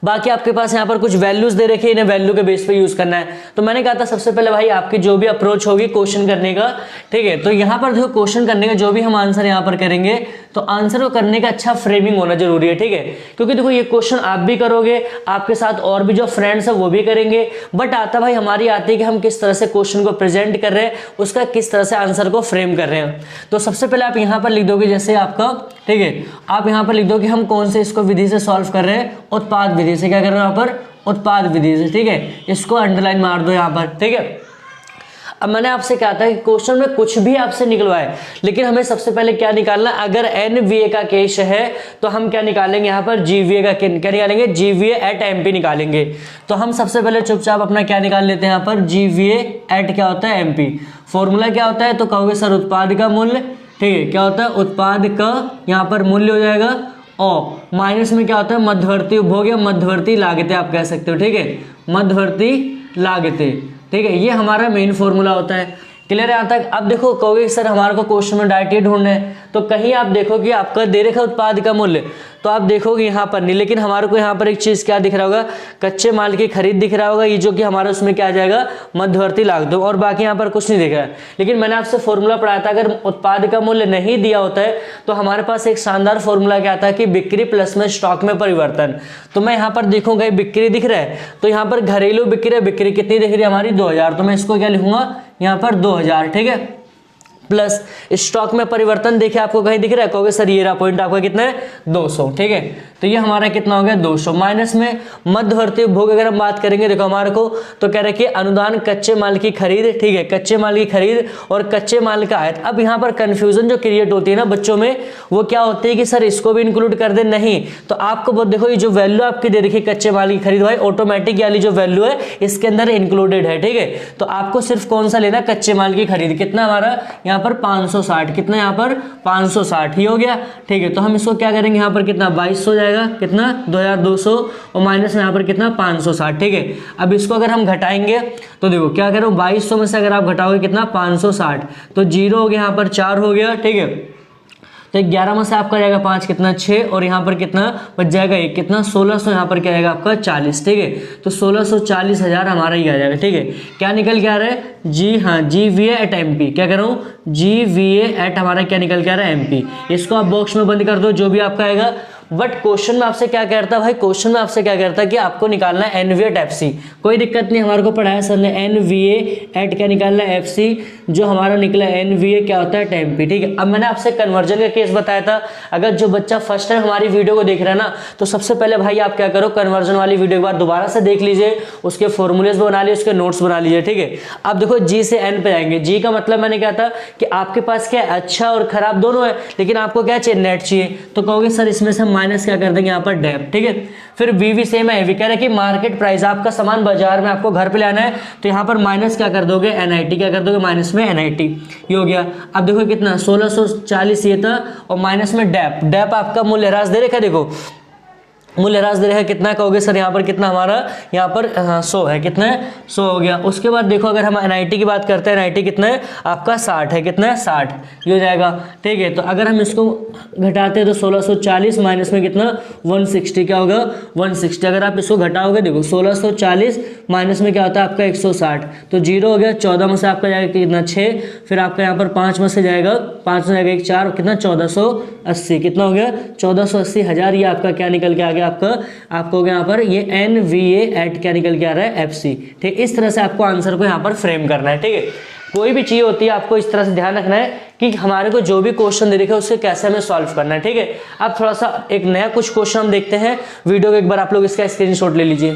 बाकी आपके पास यहाँ पर कुछ वैल्यूज दे रखे हैं, इन्हें वैल्यू के बेस पे यूज करना है। तो मैंने कहा था सबसे पहले भाई आपकी जो भी अप्रोच होगी क्वेश्चन करने का, ठीक है, तो यहाँ पर देखो क्वेश्चन करने का जो भी हम आंसर यहाँ पर करेंगे, तो आंसर को करने का अच्छा फ्रेमिंग होना जरूरी है। ठीक है, क्योंकि देखो ये क्वेश्चन आप भी करोगे, आपके साथ और भी जो फ्रेंड्स है वो भी करेंगे, बट आता भाई हमारी आती है कि हम किस तरह से क्वेश्चन को प्रेजेंट कर रहे हैं, उसका किस तरह से आंसर को फ्रेम कर रहे हैं। तो सबसे पहले आप यहाँ पर लिख दोगे, जैसे आपका, ठीक है, आप यहाँ पर लिख दो कि हम कौन से इसको विधि से सॉल्व कर रहे हैं, उत्पाद विधि से। क्या कर रहे हैं यहाँ पर, उत्पाद विधि से। ठीक है, इसको अंडरलाइन मार दो यहाँ पर। ठीक है, अब मैंने आपसे कहा था कि क्वेश्चन में कुछ भी आपसे निकलवाए, लेकिन हमें सबसे पहले क्या निकालना, अगर NVA का केस है तो हम क्या निकालेंगे यहाँ पर, GVA का क्या निकालेंगे, GVA एट MP निकालेंगे। तो हम सबसे पहले चुपचाप अपना क्या निकाल लेते हैं यहाँ पर, GVA एट क्या होता है MP। फॉर्मूला क्या होता है, तो कहोगे सर उत्पाद का मूल्य। ठीक है, क्या होता है, उत्पाद का यहाँ पर मूल्य हो जाएगा, और माइनस में क्या होता है, मध्यवर्ती उपभोग या मध्यवर्ती लागतें आप कह सकते हो। ठीक है, मध्यवर्ती लागतें। ठीक है, ये हमारा मेन फॉर्मूला होता है। क्लियर है यहाँ तक? अब देखो कहोगे सर हमारे को क्वेश्चन में डायरेक्ट ये ढूंढना है, तो कहीं आप देखो कि आपका दे रखा उत्पाद का मूल्य, तो आप देखोगे यहाँ पर नहीं, लेकिन हमारे को यहाँ पर एक चीज क्या दिख रहा होगा, कच्चे माल की खरीद दिख रहा होगा, ये जो कि हमारा उसमें क्या आ जाएगा, मध्यवर्ती लागतों, और बाकी यहाँ पर कुछ नहीं दिख रहा है। लेकिन मैंने आपसे फॉर्मूला पढ़ाया था, अगर उत्पाद का मूल्य नहीं दिया होता है तो हमारे पास एक शानदार फॉर्मूला क्या आता है कि बिक्री प्लस में स्टॉक में परिवर्तन। तो मैं यहाँ पर देखूंगा बिक्री दिख रहा है, तो यहाँ पर घरेलू बिक्री कितनी दिख रही है हमारी, 2000। तो मैं इसको क्या लिखूंगा यहाँ पर 2000। ठीक है, प्लस स्टॉक में परिवर्तन देखिए आपको कहीं दिख रहा है, कहोगे सर ये रहा पॉइंट आपका कितना है, 200। ठीक है, तो ये हमारा कितना हो गया, 200। माइनस में मध्यवर्ती उपभोग अगर हम बात करेंगे, देखो हमारे को तो कह रहे कि अनुदान कच्चे माल की खरीद। ठीक है, कच्चे माल की खरीद और कच्चे माल का आयत। अब यहाँ पर कंफ्यूजन जो क्रिएट होती है ना बच्चों में, वो क्या होती है कि सर इसको भी इंक्लूड कर दे, नहीं। तो आपको देखो ये जो वैल्यू आपकी दे रखी कच्चे माल की खरीद, भाई ऑटोमेटिक वाली जो वैल्यू है इसके अंदर इंक्लूडेड है। ठीक है, तो आपको सिर्फ कौन सा लेना, कच्चे माल की खरीद। कितना हमारा यहाँ पर 560, कितना यहाँ पर 560 ही हो गया। ठीक है, तो हम इसको क्या करेंगे, यहाँ पर कितना 2200 हो जाएगा, कितना 2200, और माइनस में यहाँ पर कितना 560। ठीक है, अब इसको अगर हम घटाएंगे तो देखो क्या करो, 2200 में से अगर आप घटाओगे कितना 560, तो 0 हो गया, यहाँ पर 4 हो गया। ठीक है, तो 11 में से आपका जाएगा 5, कितना 6, और यहाँ पर कितना बच जाएगा 1, कितना 1600, यहाँ पर क्या आएगा आपका 40। ठीक है, तो 1640,000 हमारा ही आ जाएगा। ठीक है, क्या निकल के आ रहा है, जी हाँ, GVA एट MP। क्या कर रहा हूँ, GVA एट हमारा क्या निकल के आ रहा है, MP। इसको आप बॉक्स में बंद कर दो, जो भी आपका आएगा बट क्वेश्चन में आपसे क्या कहता है भाई, क्वेश्चन में आपसे क्या कहता है कि आपको निकालना है एनवीए एट एफसी। कोई दिक्कत नहीं, हमारे को पढ़ाया सर ने एनवीए एट क्या निकालना है एफसी, जो हमारा निकला एनवीए क्या होता है एट एमपी। ठीक है, अब मैंने आपसे कन्वर्जन का केस बताया था। अगर जो बच्चा फर्स्ट टाइम हमारी वीडियो को देख रहा है ना, तो सबसे पहले भाई आप क्या करो, कन्वर्जन वाली वीडियो एक बार दोबारा से देख लीजिए, उसके फॉर्मूलेज बना लीजिए, उसके नोट्स बना लीजिए। ठीक है, अब देखो जी से एन पे आएंगे। जी का मतलब मैंने क्या था कि आपके पास क्या है, अच्छा और खराब दोनों है, लेकिन आपको क्या चाहिए, नेट चाहिए। तो कहोगे सर इसमें से हम माइनस क्या कर देंगे यहाँ पर डेप। ठीक है, फिर बी भी सेम है, वी कह रहे हैं कि मार्केट प्राइस, आपका सामान बाजार में आपको घर पे लाना है, तो यहाँ पर माइनस क्या कर दोगे, एनआईटी क्या कर दोगे, माइनस में एनआईटी, ये हो गया। अब देखो कितना 1640 ये था, और माइनस में डेप, डेप आपका मूल्यह्रास दे रखा है, देखो मूल्यह्रास दे रहा है कितना, कहोगे सर यहाँ पर कितना, हमारा यहाँ पर 100 है, कितना है 100 हो गया। उसके बाद देखो अगर हम एनआईटी की बात करते हैं, एनआईटी कितना है आपका 60 है, कितना है 60, ये हो जाएगा। ठीक है, तो अगर हम इसको घटाते हैं तो 1640 माइनस में कितना 160, क्या होगा 160। अगर आप इसको घटाओगे देखो 1640 माइनस में क्या होता है आपका 160, तो 0 हो गया। 14 में से आपका जाएगा कितना 6, फिर आपका यहाँ पर 5 में से जाएगा 5 में जाएगा 1 4, कितना 1480, कितना हो गया 1480 हज़ार। ये आपका क्या निकल के आ गया, आपको हो गया यहाँ पर ये एनवीए एट क्या निकल के आ रहा है एफसी। ठीक, इस तरह से आपको आंसर को यहाँ पर फ्रेम करना है। ठीक है, कोई भी चीज होती है आपको इस तरह से ध्यान रखना है कि हमारे को जो भी क्वेश्चन दे रखे है उससे कैसे हमें सॉल्व करना है। ठीक है, अब थोड़ा सा एक नया कुछ क्वेश्चन हम देखते हैं, वीडियो को एक बार आप लोग इसका स्क्रीनशॉट ले लीजिए।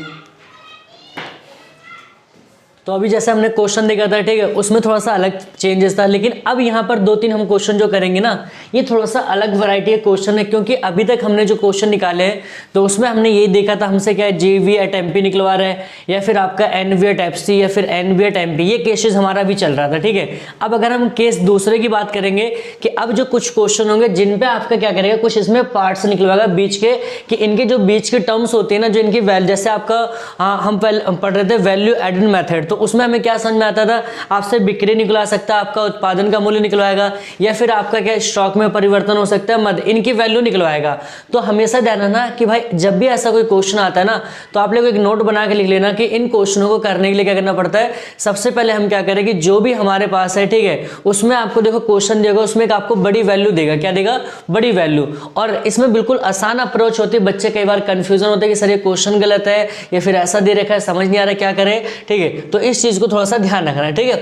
तो अभी जैसे हमने क्वेश्चन देखा था, ठीक है, उसमें थोड़ा सा अलग चेंजेस था, लेकिन अब यहाँ पर 2-3 हम क्वेश्चन जो करेंगे ना, ये थोड़ा सा अलग वैरायटी के क्वेश्चन है, क्योंकि अभी तक हमने जो क्वेश्चन निकाले हैं तो उसमें हमने यही देखा था, हमसे क्या है जीवी एट एमपी निकलवा रहे हैं, या फिर आपका एनवी एट एफसी, या फिर एनवी एट एमपी, ये केसेस हमारा भी चल रहा था। ठीक है, अब अगर हम केस दूसरे की बात करेंगे कि अब जो कुछ क्वेश्चन होंगे जिन पे आपका क्या करेगा, कुछ इसमें पार्ट्स निकलवाएगा बीच के, कि इनके जो बीच के टर्म्स होते हैं ना, जो इनकी वैल्यू, जैसे आपका हम पढ़ रहे थे वैल्यू एडेड मेथड, तो उसमें हमें क्या समझ में आता था, आपसे बिक्री निकला सकता है, आपका उत्पादन का मूल्य निकलवाएगा, या फिर आपका क्या स्टॉक में परिवर्तन हो सकता है, मद इनकी वैल्यू निकलवाएगा। तो हमेशा ध्यान रखना कि भाई जब भी ऐसा कोई क्वेश्चन आता है ना, तो आप लोग एक नोट बना के लिख लेना कि इन क्वेश्चनों को करने के लिए क्या करना पड़ता है। सबसे पहले हम क्या करें कि जो भी हमारे पास है, ठीक है, उसमें आपको देखो क्वेश्चन देगा, उसमें आपको बड़ी वैल्यू देगा, क्या देगा, बड़ी वैल्यू। और इसमें बिल्कुल आसान अप्रोच होती है, बच्चे कई बार कंफ्यूजन होते हैं कि सर ये क्वेश्चन गलत है या फिर ऐसा दे रखा है, समझ नहीं आ रहा क्या करें। ठीक है, तो इस चीज को थोड़ा सा ध्यान रखना है। ठीक है,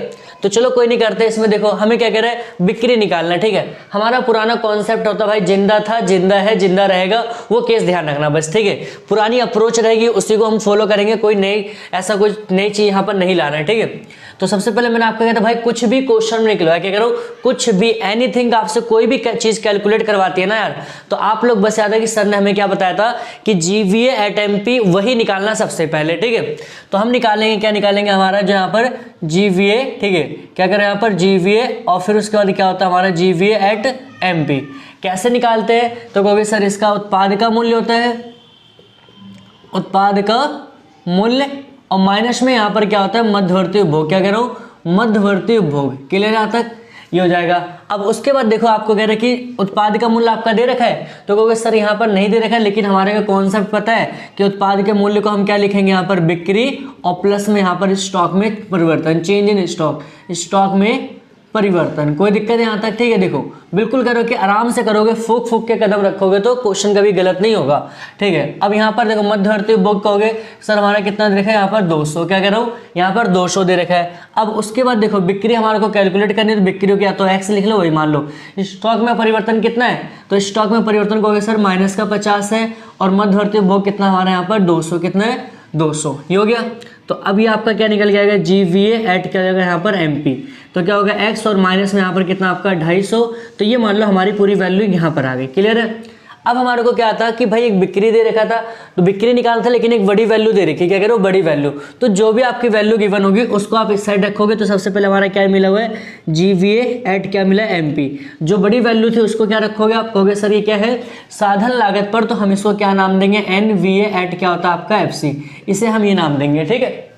तो चलो कोई नहीं करते, इसमें देखो हमें क्या कह रहा है, बिक्री निकालना है। ठीक है, हमारा पुराना कॉन्सेप्ट होता है भाई जिंदा था, जिंदा है, जिंदा रहेगा, वो केस ध्यान रखना बस। ठीक है, पुरानी अप्रोच रहेगी, उसी को हम फॉलो करेंगे, कोई नई ऐसा कुछ नई चीज यहाँ पर नहीं लाना है। ठीक है, तो सबसे पहले मैंने आपको कहा था भाई कुछ भी क्वेश्चन में निकलवा, क्या करो, कुछ भी एनीथिंग, आपसे कोई भी चीज कैलकुलेट करवाती है ना यार, तो आप लोग बस याद है कि सर ने हमें क्या बताया था कि जीवीए एट एमपी वही निकालना सबसे पहले। ठीक है, तो हम निकालेंगे, क्या निकालेंगे, हमारा जो यहाँ पर जीवीए, ठीक है, क्या करें यहाँ पर जीवीए, और फिर उसके बाद क्या होता है हमारा जीवीए एट एमपी। कैसे निकालते हैं, तो कहोगे सर इसका उत्पाद का मूल्य होता है, उत्पाद का मूल्य, और माइनस में यहाँ पर क्या होता है, मध्यवर्ती उपभोग, क्या कह रहा हूँ, मध्यवर्ती उपभोग। क्लियर यहाँ तक, ये हो जाएगा। अब उसके बाद देखो आपको कह रहे हैं कि उत्पाद का मूल्य आपका दे रखा है, तो कहोगे सर यहाँ पर नहीं दे रखा है, लेकिन हमारे को कॉन्सेप्ट पता है कि उत्पाद के मूल्य को हम क्या लिखेंगे, यहाँ पर बिक्री, और प्लस में यहाँ पर स्टॉक में परिवर्तन, चेंज इन स्टॉक, स्टॉक में परिवर्तन। कोई दिक्कत है यहाँ तक, ठीक है। देखो बिल्कुल करो कि आराम से करोगे, फूक फूक के कदम रखोगे तो क्वेश्चन कभी गलत नहीं होगा, ठीक है। अब यहाँ पर देखो मध्यवर्ती उपभोग कहोगे, सर हमारा कितना दे रखा है, यहाँ पर 200, क्या कह रहा हूँ, यहाँ पर 200 दे रखा है। अब उसके बाद देखो बिक्री हमारे को कैलकुलेट करनी है, तो बिक्री को या तो एक्स लिख लो, वही मान लो। स्टॉक में परिवर्तन कितना है, तो स्टॉक में परिवर्तन कहोगे सर माइनस का 50 है, और मध्यवर्ती उपभोग कितना हमारा यहाँ पर 200, कितना है 200, ये हो गया। तो अब ये आपका क्या निकल जाएगा, जीवीए एट क्या जाएगा यहाँ पर एमपी, तो क्या होगा एक्स और माइनस में यहाँ पर कितना आपका 250, तो ये मान लो हमारी पूरी वैल्यू यहाँ पर आ गई। क्लियर है। अब हमारे को क्या आता कि भाई एक बिक्री दे रखा था, तो बिक्री निकालता, लेकिन एक बड़ी वैल्यू दे रखी, क्या कह रहे हो, बड़ी वैल्यू। तो जो भी आपकी वैल्यू गिवन होगी उसको आप इस साइड रखोगे। तो सबसे पहले हमारा क्या मिला हुआ है, जीवीए एट क्या मिला है, एमपी। जो बड़ी वैल्यू थी उसको क्या रखोगे, आप कहोगे सर ये क्या है, साधन लागत पर, तो हम इसको क्या नाम देंगे, एनवीए एट क्या होता है आपका एफसी, इसे हम ये नाम देंगे, ठीक है।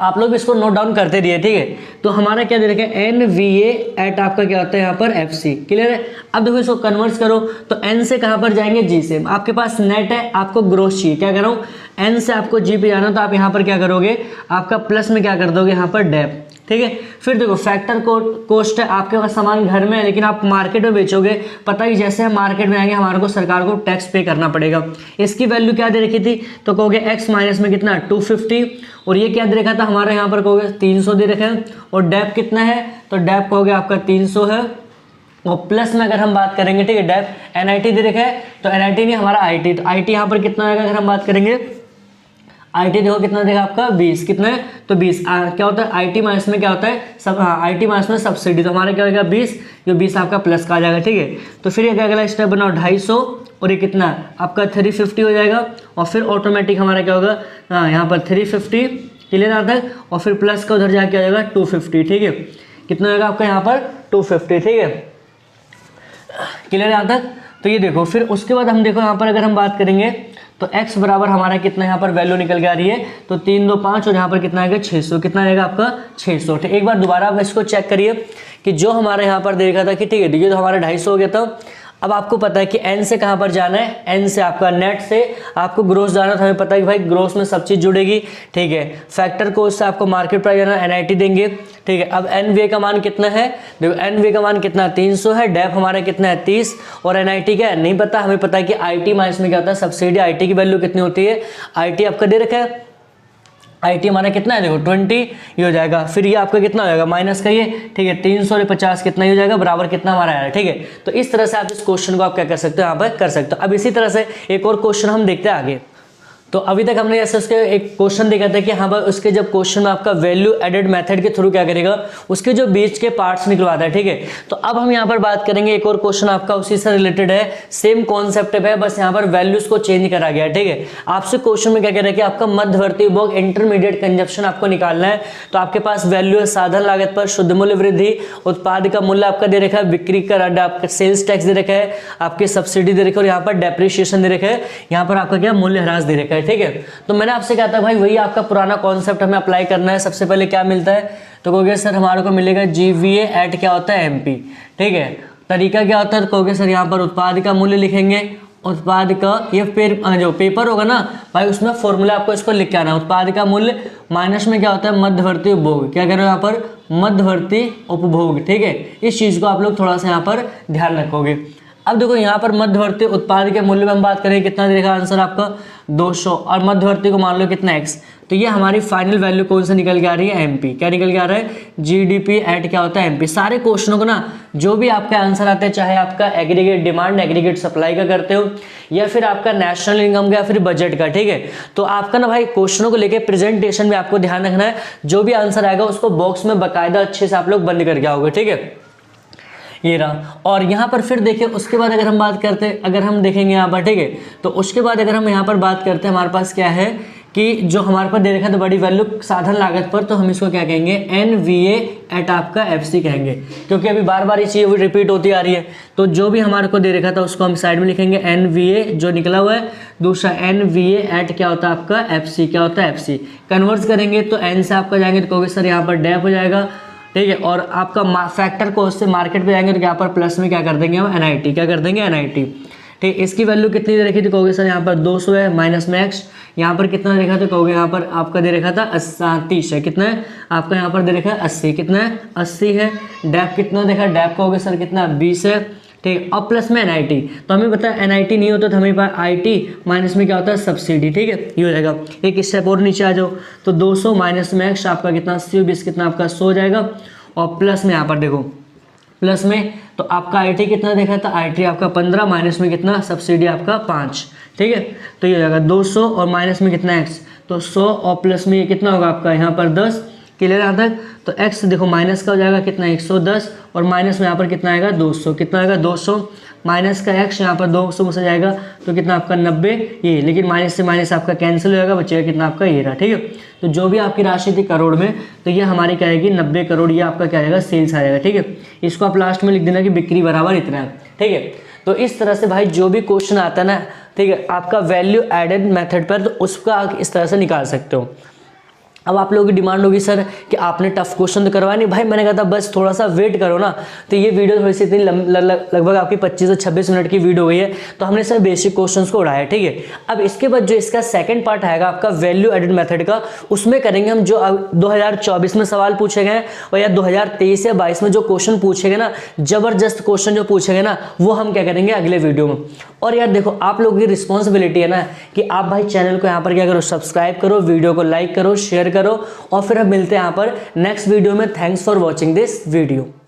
आप लोग इसको नोट डाउन करते रहिए, ठीक है। तो हमारा क्या दे रखा है, एनवीए एट आपका क्या होता है यहाँ पर एफसी। क्लियर है। अब देखो इसको कन्वर्ट करो, तो एन से कहाँ पर जाएंगे, जी से। आपके पास नेट है, आपको ग्रोस चाहिए, क्या कर रहा हूँ, एन से आपको जी पे जाना, तो आप यहाँ पर क्या करोगे, आपका प्लस में क्या कर दोगे यहाँ पर डेप, ठीक है। फिर देखो फैक्टर कॉस्ट है, आपके पास सामान घर में है लेकिन आप मार्केट में बेचोगे, पता ही जैसे हम मार्केट में आएंगे हमारे को सरकार को टैक्स पे करना पड़ेगा। इसकी वैल्यू क्या दे रखी थी, तो कहोगे x माइनस में कितना 250, और ये क्या दे रखा था हमारे यहाँ पर कहोगे 300 दे रखे हैं, और डेप कितना है, तो डेप कहोगे आपका 300 है, और प्लस में अगर हम बात करेंगे, ठीक है, डेप NIT दे रखा है, तो NIT नहीं हमारा IT, तो IT यहाँ पर कितना आएगा अगर हम बात करेंगे, IT देखो कितना देगा आपका 20, कितना है, तो 20 क्या होता है IT माइनस में क्या होता है सब, IT माइनस में सब्सिडी, तो हमारा क्या होगा 20, ये 20 आपका प्लस का आ जाएगा, ठीक है। तो फिर ये अगला स्टेप बनाओ 250, और ये कितना आपका 350 हो जाएगा, और फिर ऑटोमेटिक हमारा क्या होगा, यहाँ पर 350 क्लियर आता है, और फिर प्लस का उधर जाके आ जाएगा 250, ठीक है, कितना होगा आपका यहाँ पर 250, ठीक है, क्लियर आता है। तो ये देखो फिर उसके बाद हम देखो यहाँ पर अगर हम बात करेंगे तो x बराबर हमारा कितना यहाँ पर वैल्यू निकल के आ रही है, तो 3 2 5, और यहाँ पर कितना आएगा 600, कितना आएगा आपका 600, ठीक। एक बार दोबारा आप इसको चेक करिए कि जो हमारे यहाँ पर देखा था कि ठीक है देखिए तो हमारा 250 हो गया था। अब आपको पता है कि n से कहाँ पर जाना है, n से आपका नेट से आपको ग्रोस जाना, तो हमें पता है कि भाई ग्रोस में सब चीज़ जुड़ेगी, ठीक है। फैक्टर कॉस्ट से आपको मार्केट प्राइस जाना NIT देंगे, ठीक है। अब NVA का मान कितना है, देखो NVA का मान कितना 300 है, डेप हमारा कितना है 30, और NIT क्या है नहीं पता, हमें पता है कि IT माइनस में क्या होता है सब्सिडी, IT की वैल्यू कितनी होती है, IT आपका दे रखा है, IT हमारा कितना है देखो 20, ये हो जाएगा, फिर ये आपका कितना हो जाएगा माइनस का ये, ठीक है 300 और 50 कितना ही हो जाएगा, बराबर कितना हमारा आया, ठीक है। तो इस तरह से आप इस क्वेश्चन को आप क्या कर सकते हो यहाँ पर कर सकते हो। अब इसी तरह से एक और क्वेश्चन हम देखते हैं आगे। तो अभी तक हमने ऐसे उसके एक क्वेश्चन देखा था कि हाँ भाई उसके जब क्वेश्चन में आपका वैल्यू एडेड मेथड के थ्रू क्या करेगा, उसके जो बीच के पार्ट्स निकलवाता है, ठीक है। तो अब हम यहाँ पर बात करेंगे एक और क्वेश्चन आपका उसी से रिलेटेड है, सेम कॉन्सेप्ट है, बस यहाँ पर वैल्यूज को चेंज करा गया है, ठीक है। आपसे क्वेश्चन में क्या कह रहा है कि आपका मध्यवर्ती उपभोग इंटरमीडिएट कंजप्शन आपको निकालना है। तो आपके पास वैल्यू है साधन लागत पर शुद्ध मूल्य वृद्धि, उत्पाद का मूल्य आपका दे रखा है, बिक्री का आपका सेल्स टैक्स दे रखा है, आपकी सब्सिडी दे रखी है, और यहाँ पर डेप्रिसिएशन दे रखा है, यहाँ पर आपका क्या मूल्य ह्रास दे रखा है, ठीक है। तो मैंने आपसे कहा था भाई वही आपका पुराना कॉन्सेप्ट हमें अप्लाई करना है। सबसे पहले क्या मिलता है, तो कहोगे सर हमारे को मिलेगा GVA एट क्या होता है MP, ठीक है। तरीका क्या होता है, तो कहोगे सर यहाँ पर उत्पाद का मूल्य लिखेंगे, उत्पाद का ये जो पेपर होगा ना भाई उसमें फॉर्मूला आपको इसको लिख के आना, उत्पाद का मूल्य माइनस में क्या होता है मध्यवर्ती उपभोग, क्या कह रहे हो यहाँ पर मध्यवर्ती उपभोग, ठीक है। इस चीज़ को आप लोग थोड़ा सा यहाँ पर ध्यान रखोगे। अब देखो यहाँ पर मध्यवर्ती उत्पाद के मूल्य में हम बात करें कितना देगा आंसर आपका 200, और मध्यवर्ती को मान लो कितना x, तो ये हमारी फाइनल वैल्यू कौन से निकल के आ रही है MP, क्या निकल के आ रहा है GDP एट क्या होता है MP। सारे क्वेश्चनों को ना जो भी आपका आंसर आते हैं, चाहे आपका एग्रीगेट डिमांड एग्रीगेट सप्लाई का करते हो या फिर आपका नेशनल इनकम का या फिर बजट का, ठीक है। तो आपका ना भाई क्वेश्चनों को लेकर प्रेजेंटेशन में आपको ध्यान रखना है, जो भी आंसर आएगा उसको बॉक्स में बाकायदा अच्छे से आप लोग बंद करके आओगे, ठीक है। ये रहा, और यहाँ पर फिर देखिए उसके बाद अगर हम बात करते हैं, अगर हम देखेंगे यहाँ पर, ठीक है, तो उसके बाद अगर हम यहाँ पर बात करते हैं, हमारे पास क्या है कि जो हमारे पास दे रखा है तो बड़ी वैल्यू साधन लागत पर, तो हम इसको क्या कहेंगे NVA एट आपका FC कहेंगे, क्योंकि अभी बार बार ये चीज़ रिपीट होती आ रही है। तो जो भी हमारे को दे रखा था उसको हम साइड में लिखेंगे NVA जो निकला हुआ है, दूसरा NVA एट क्या होता है आपका FC, क्या होता है FC कन्वर्ट करेंगे तो N से आपका जाएंगे तो कहोगे सर यहाँ पर डेप हो जाएगा, ठीक है। और आपका फैक्टर को उससे मार्केट पे जाएंगे तो यहाँ पर प्लस में क्या कर देंगे हम NIT, क्या कर देंगे NIT, ठीक। इसकी वैल्यू कितनी दे रखी थी, कहोगे सर यहाँ पर 200 है, माइनस में x, यहाँ पर कितना दे रखा था, कहोगे यहाँ पर आपका दे रखा था 30 है, कितना है आपका यहाँ पर दे रखा है 80, कितना है 80 है। डेप कितना देखा, डेप कहोगे सर कितना 20 है, ठीक। और प्लस में NIT, तो हमें पता है NIT नहीं होता तो हमें पास IT माइनस में क्या होता है सब्सिडी, ठीक है। ये हो जाएगा, एक स्टेप और नीचे आ जाओ, तो 200 माइनस में x आपका कितना 80, 20 कितना आपका 100 हो जाएगा, और प्लस में यहाँ पर देखो प्लस में तो आपका IT कितना देखा था, IT आपका 15, माइनस में कितना सब्सिडी आपका 5, ठीक है। तो ये हो जाएगा 200 और माइनस में कितना x, तो 100 और प्लस में ये कितना होगा आपका यहाँ पर 10, क्लियर आता है। तो x देखो माइनस का हो जाएगा कितना 110, और माइनस में यहाँ पर कितना आएगा 200, कितना आएगा 200, माइनस का x यहाँ पर 200 में से जाएगा तो कितना आपका 90, ये लेकिन माइनस से माइनस आपका कैंसिल हो जाएगा, बचेगा कितना आपका ये रहा, ठीक है। तो जो भी आपकी राशि थी करोड़ में, तो ये हमारी क्या आएगी 90 करोड़, ये आपका क्या आएगा सेल्स आ जाएगा, ठीक है। इसको आप लास्ट में लिख देना कि बिक्री बराबर इतना है, ठीक है। तो इस तरह से भाई जो भी क्वेश्चन आता है ना, ठीक है, आपका वैल्यू एडेड मेथड पर, तो उसका आप इस तरह से निकाल सकते हो। अब आप लोगों की डिमांड होगी सर कि आपने टफ क्वेश्चन तो करवाया नहीं। भाई मैंने कहा था बस थोड़ा सा वेट करो ना। तो ये वीडियो थोड़ी सी इतनी लगभग आपकी 25 से 26 मिनट की वीडियो हुई है। तो हमने सर बेसिक क्वेश्चंस को उड़ाया, ठीक है। अब इसके बाद जो इसका सेकंड पार्ट आएगा आपका वैल्यू एडेड मेथड का, उसमें करेंगे हम जो 2024 में सवाल पूछे गए और या 2023 या 22 में जो क्वेश्चन पूछे गए ना, जबरदस्त क्वेश्चन जो पूछे गए ना, वो हम क्या करेंगे अगले वीडियो में। और यार देखो आप लोगों की रिस्पॉन्सिबिलिटी है ना कि आप भाई चैनल को यहाँ पर क्या करो, सब्सक्राइब करो, वीडियो को लाइक करो, शेयर करो, और फिर हम मिलते हैं यहाँ पर नेक्स्ट वीडियो में। Thanks for watching this video.